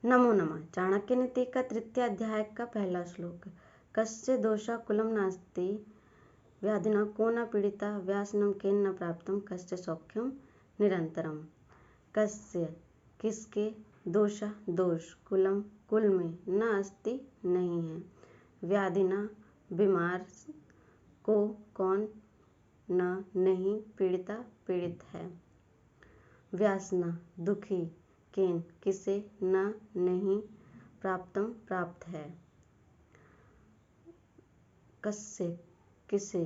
नमो नमः। चाणक्य नीति का तृतीय अध्याय का पहला श्लोक। कस्य दोषा कुलं नास्ति व्याधिना को न पीड़िता व्यासनं केन न प्राप्तं कस्य सौख्यम निरंतरम। कस्य किसके दोषा दोष कुलम कुल में न अस्ति नहीं है व्याधिना बीमार को कौन न नहीं पीड़िता पीड़ित है व्यासना दुखी केन किसे न नहीं प्राप्तम प्राप्त है कस्य किसे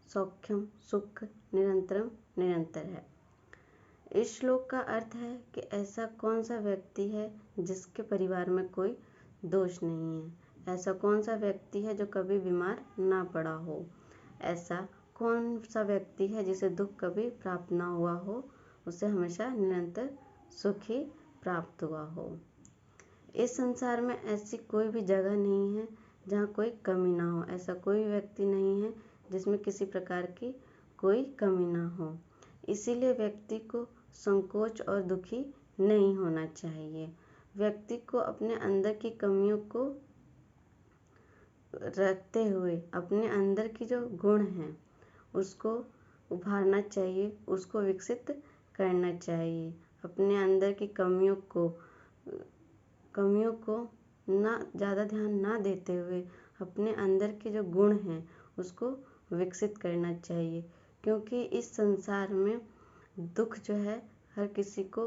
सौख्यम सुख निरंतरम निरंतर है। इस श्लोक का अर्थ है कि ऐसा कौन सा व्यक्ति है जिसके परिवार में कोई दोष नहीं है, ऐसा कौन सा व्यक्ति है जो कभी बीमार ना पड़ा हो, ऐसा कौन सा व्यक्ति है जिसे दुख कभी प्राप्त ना हुआ हो, उसे हमेशा निरंतर सुख ही प्राप्त हुआ हो। इस संसार में ऐसी कोई भी जगह नहीं है जहाँ कोई कमी ना हो, ऐसा कोई व्यक्ति नहीं है जिसमें किसी प्रकार की कोई कमी ना हो। इसीलिए व्यक्ति को संकोच और दुखी नहीं होना चाहिए। व्यक्ति को अपने अंदर की कमियों को रखते हुए अपने अंदर की जो गुण हैं उसको उभारना चाहिए, उसको विकसित करना चाहिए। अपने अंदर की कमियों को ना ज़्यादा ध्यान ना देते हुए अपने अंदर के जो गुण हैं उसको विकसित करना चाहिए, क्योंकि इस संसार में दुख जो है हर किसी को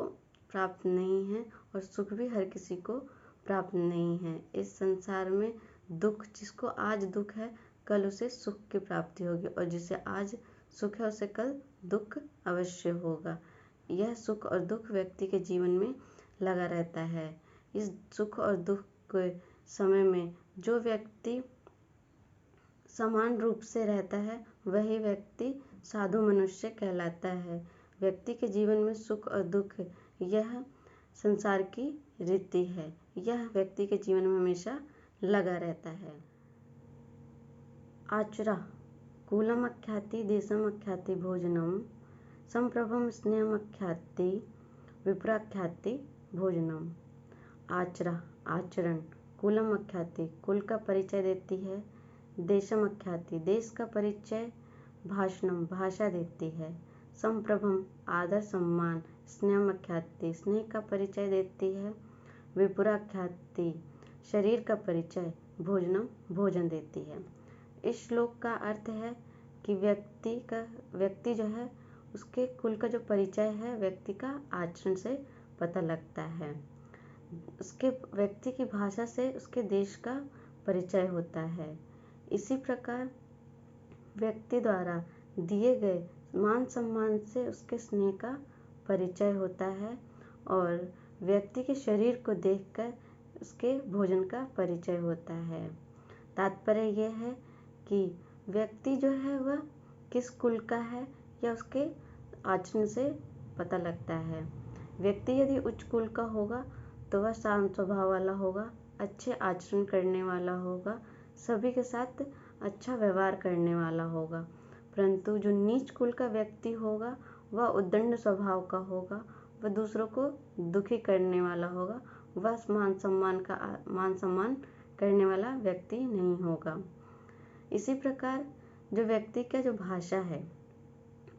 प्राप्त नहीं है और सुख भी हर किसी को प्राप्त नहीं है। इस संसार में दुख, जिसको आज दुख है कल उसे सुख की प्राप्ति होगी, और जिसे आज सुख है उसे कल दुख अवश्य होगा। यह सुख और दुख व्यक्ति के जीवन में लगा रहता है। इस सुख और दुख के समय में जो व्यक्ति समान रूप से रहता है वही व्यक्ति साधु मनुष्य कहलाता है। व्यक्ति के जीवन में सुख और दुख यह संसार की रीति है, यह व्यक्ति के जीवन में हमेशा लगा रहता है। आचरा कुलमख्याति देशमख्याति भोजनम संप्रभम स्नेहमख्याति विप्राख्याति भोजनम। आचरा आचरण, कुलम अख्याति कुल का परिचय देती है, देशम अख्याति देश का परिचय, भाषणम भाषा देती है, संप्रभम आदर सम्मान, स्नेहम अख्याति स्नेह का परिचय देती है, विपुराख्याति शरीर का परिचय, भोजनम भोजन देती है। इस श्लोक का अर्थ है कि व्यक्ति जो है उसके कुल का जो परिचय है व्यक्ति का आचरण से पता लगता है, उसके व्यक्ति की भाषा से उसके देश का परिचय होता है। इसी प्रकार व्यक्ति द्वारा दिए गए मान सम्मान से उसके स्नेह का परिचय होता है, और व्यक्ति के शरीर को देखकर उसके भोजन का परिचय होता है। तात्पर्य यह है कि व्यक्ति जो है वह किस कुल का है या उसके आचरण से पता लगता है। व्यक्ति यदि उच्च कुल का होगा तो वह शांत स्वभाव वाला होगा, अच्छे आचरण करने वाला होगा, सभी के साथ अच्छा व्यवहार करने वाला होगा। परंतु जो नीच कुल का व्यक्ति होगा वह उद्दंड स्वभाव का होगा, वह दूसरों को दुखी करने वाला होगा, वह मान सम्मान करने वाला व्यक्ति नहीं होगा। इसी प्रकार जो व्यक्ति का जो भाषा है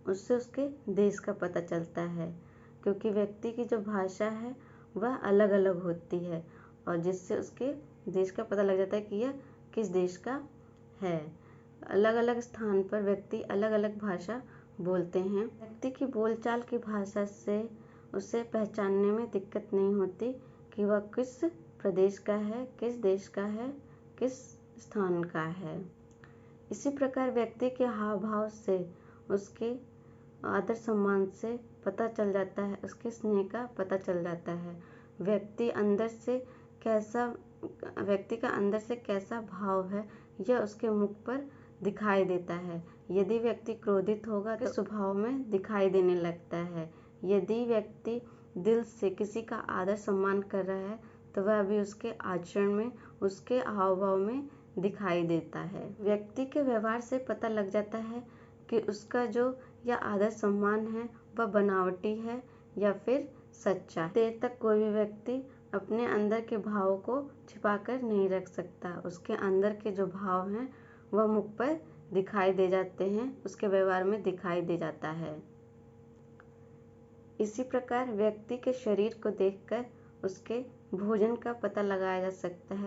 उससे उसके देश का पता चलता है, क्योंकि व्यक्ति की जो भाषा है वह अलग अलग होती है, और जिससे उसके देश का पता लग जाता है कि यह किस देश का है। अलग अलग स्थान पर व्यक्ति अलग अलग भाषा बोलते हैं। व्यक्ति की बोलचाल की भाषा से उसे पहचानने में दिक्कत नहीं होती कि वह किस प्रदेश का है, किस देश का है, किस स्थान का है। इसी प्रकार व्यक्ति के हाव भाव से, उसके आदर सम्मान से पता चल जाता है, उसके स्नेह का पता चल जाता है। व्यक्ति का अंदर से कैसा भाव है यह उसके मुख पर दिखाई देता है। यदि व्यक्ति क्रोधित होगा तो स्वभाव में दिखाई देने लगता है। यदि व्यक्ति दिल से किसी का आदर सम्मान कर रहा है तो वह भी उसके आचरण में, उसके हाव भाव में दिखाई देता है। व्यक्ति के व्यवहार से पता लग जाता है कि उसका जो यह आदर सम्मान है वह बनावटी है या फिर सच्चा। देर तक कोई भी व्यक्ति अपने अंदर के भावों को छिपाकर नहीं रख सकता। उसके अंदर के जो भाव हैं वह मुख पर दिखाई दे जाते हैं, उसके व्यवहार में दिखाई दे जाता है। इसी प्रकार व्यक्ति के शरीर को देखकर उसके भोजन का पता लगाया जा सकता है।